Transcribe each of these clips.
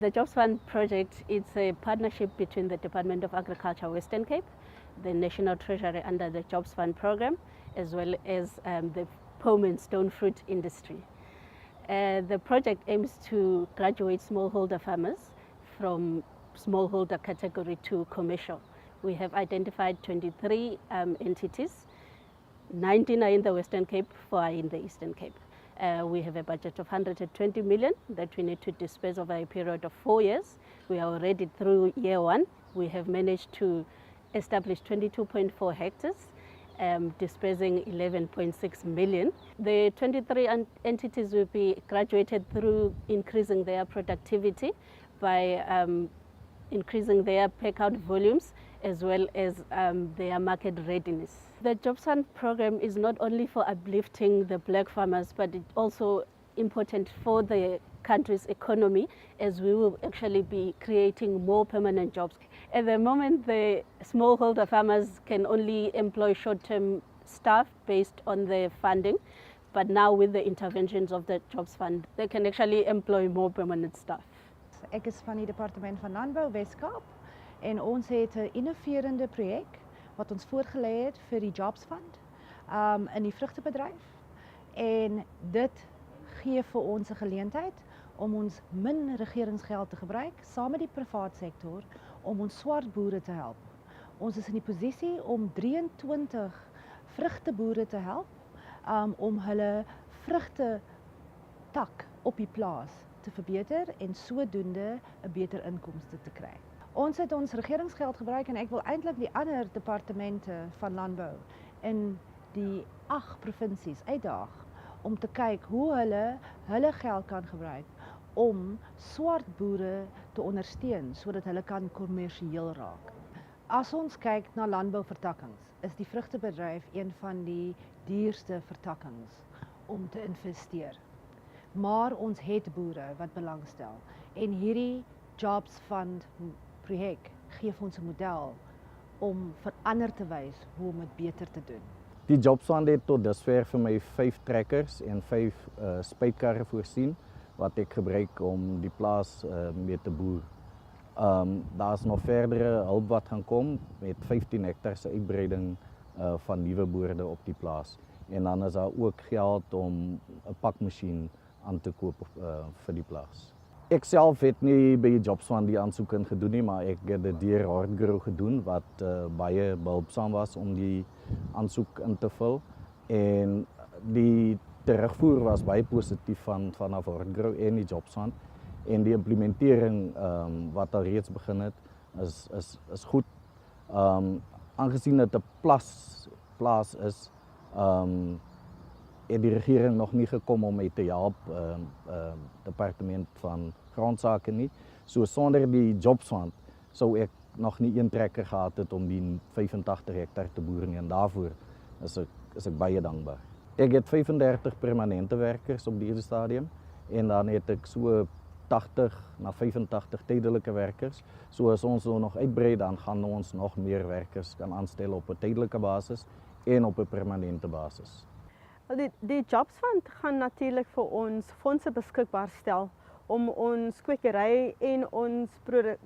The Jobsfund Project is a partnership between the Department of Agriculture Western Cape, the National Treasury under the Jobsfund program, as well as the palm and stone fruit industry. The project aims to graduate smallholder farmers from smallholder category to commercial. We have identified 23 entities, 19 are in the Western Cape, 4 are in the Eastern Cape. We have a budget of 120 million that we need to disperse over a period of 4 years. We are already through year 1. We have managed to establish 22.4 hectares, dispersing 11.6 million. The 23 entities will be graduated through increasing their productivity by increasing their pack-out volumes as well as their market readiness. The Jobsfund program is not only for uplifting the black farmers, but it's also important for the country's economy, as we will actually be creating more permanent jobs. At the moment, the smallholder farmers can only employ short-term staff based on the funding, but now with the interventions of the Jobsfund, they can actually employ more permanent staff. Ek is van die Departement van Landbou Wes-Kaap en ons het 'n innoverende projek wat ons voorgelê het vir die Jobsfund in die vrugtebedryf, en dit gee vir ons 'n geleentheid om ons min regeringsgeld te gebruik saam met die privaat sektor om ons swart boere te help. Ons is in die posisie om 23 vrugteboere te help om hulle vrugte tak op die plaas te verbeter en sodoende 'n beter inkomste te kry. Ons het ons regeringsgeld gebruik en ek wil eintlik die ander departemente van landbou in die 8 provinsies uitdaag om te kyk hoe hulle geld kan gebruik om swart boere te ondersteun sodat hulle kan kommersieel raak. As ons kyk na landbouvertakkings, is die vrugtebedryf een van die duurste vertakkings om te investeer. Maar ons het boere wat belangstel en hierdie Jobsfund projek gee ons 'n model om vir ander te wys hoe om dit beter te doen. Die Jobsfund het tot dusver vir my 5 trekkers en 5 spuitkarre voorsien wat ek gebruik om die plaas mee te boer. Daar's nog verdere hulp wat gaan kom met 15 hektar se uitbreiding van nuwe boorde op die plaas. En dan is daar ook geld om 'n pakmasjien aan te koop vir die plaas. Ek self het nie by Jobsfund die aansoek gedoen nie, maar ek het dit deur HORTGRO gedoen wat baie behulpsaam was om die aansoek in te vul, en die terugvoer was baie positief vanaf HORTGRO en die Jobsfund, en die implementering wat al reeds begin het is goed. Aangesien dit 'n plaas is, het die regering nog nie gekom om my te help, departement van grondsake nie. So sonder die Jobsfund sou ek nog nie een trekker gehad het om die 85 hektar te boer nie, en daarvoor is ek baie dankbaar. Ek het 35 permanente werkers op die stadium, en dan het ek so 80 na 85 tydelike werkers. So as ons nog uitbrei, dan gaan ons nog meer werkers kan aanstel op 'n tydelike basis en op 'n permanente basis. Die Jobsfund gaan natuurlik vir ons fondse beskikbaar stel om ons kwekery en ons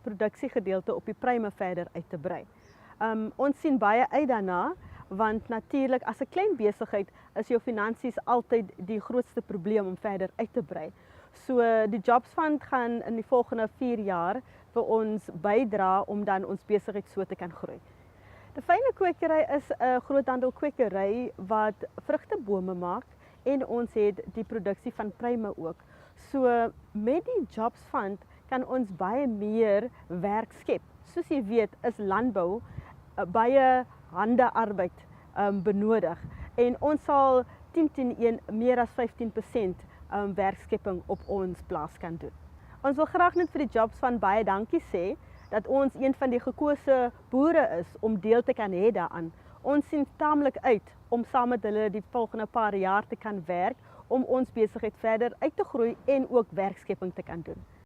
produksiegedeelte op die pryme verder uit te brei. Ons sien baie uit daarna, want natuurlik as 'n klein besigheid is jou finansies altyd die grootste probleem om verder uit te brei. So die Jobsfund gaan in die volgende 4 jaar vir ons bydra om dan ons besigheid so te kan groei. Die Fynne kwekery is 'n groothandelkwekery wat vrugtebome maak, en ons het die produksie van pryme ook. So met die Jobsfund kan ons baie meer werk skep. Soos jy weet, is landbou baie handearbeid benodig, en ons sal 10-1 meer as 15% werkskepping op ons plaas kan doen. Ons wil graag net vir die Jobsfund baie dankie sê dat ons een van die gekose boere is om deel te kan hê daaraan. Ons sien taamlik uit om saam met hulle die volgende paar jaar te kan werk om ons besigheid verder uit te groei en ook werkskepping te kan doen.